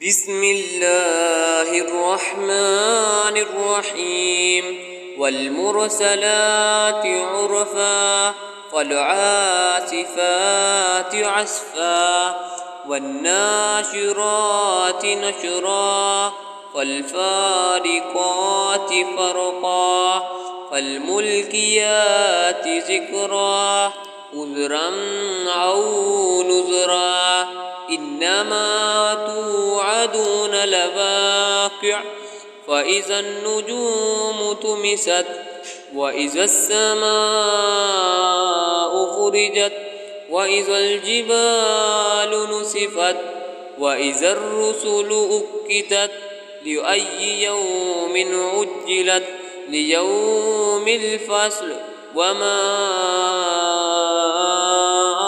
بسم الله الرحمن الرحيم والمرسلات عرفا فالعاصفات عصفا والناشرات نشرا فالفارقات فرقا فالملقيات ذكرا عذرا أو نذرا إنما توعدون لواقع فإذا النجوم طمست وإذا السماء فرجت وإذا الجبال نسفت وإذا الرسل أقتت لأي يوم عجلت ليوم الفصل وما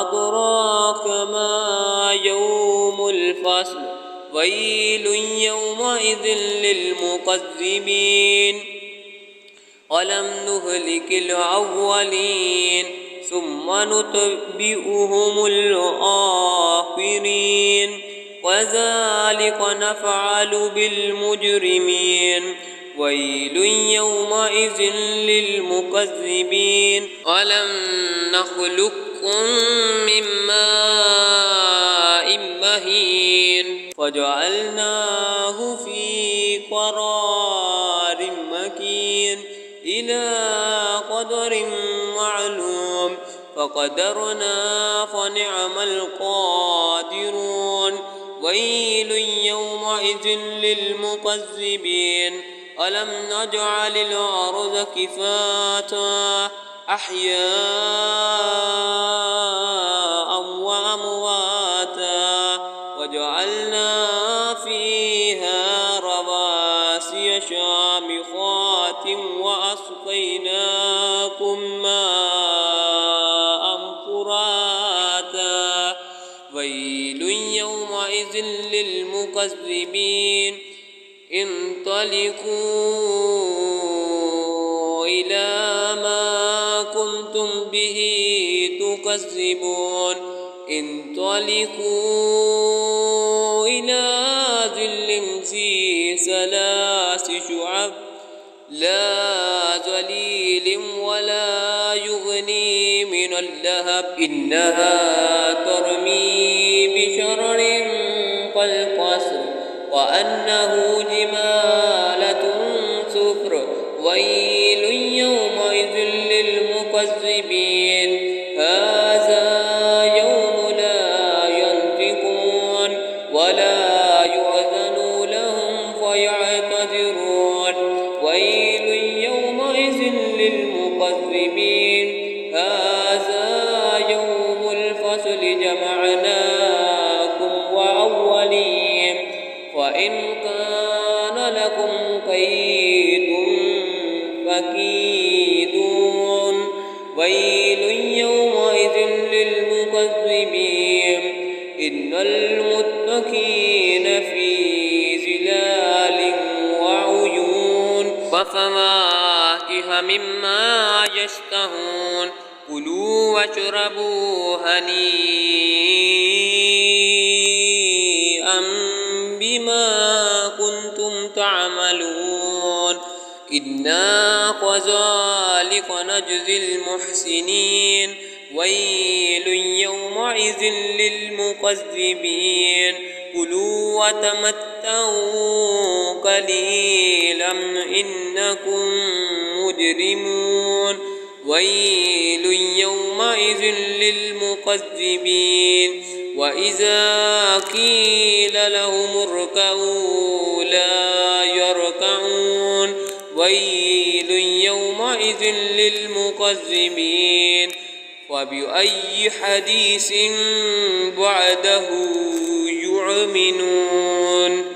أدراك ما يوم الفصل ويل يومئذ للمكذبين ألم نهلك الأولين ثم نتبئهم الآخرين وذلك نفعل بالمجرمين ويل يومئذ للمكذبين ألم نخلقكم من ماء مهين فجعلناه في قرار مكين إلى قدر معلوم فقدرنا فنعم القادرون ويل يومئذ للمكذبين ألم نجعل الأرض كفاتا أحياء وأمواتا وجعلنا فيها رواسي شامخات وأسقيناكم ماء فراتا ويل يومئذ للمكذبين انطلقوا إلى ما كنتم به تكذبون انطلقوا إلى ظل ذي ثلاث شعب لا ظليل ولا يغني من اللهب إنها ترمي بشرر كالقصر وأنه جمالة صفر ويل يومئذ للمكذبين هذا يوم لا ينطقون ولا يؤذن لهم فيعتذرون ويل يومئذ للمكذبين هذا يوم الفصل جمعناكم وأولين وإن كان لكم كيد فكيدون ويل يومئذ للمكذبين إن المتقين في ظلال وعيون وفواكه مما يشتهون كلوا واشربوا هنيئا بما كنتم تعملون إنا كذلك نجزي المحسنين ويل يومئذ للمكذبين كلوا وتمتعوا قليلا إنكم مجرمون ويل يومئذ للمكذبين وإذا قيل لهم اركعوا لا يركعون ويل يومئذ للمكذبين وبأي حديث بعده يؤمنون.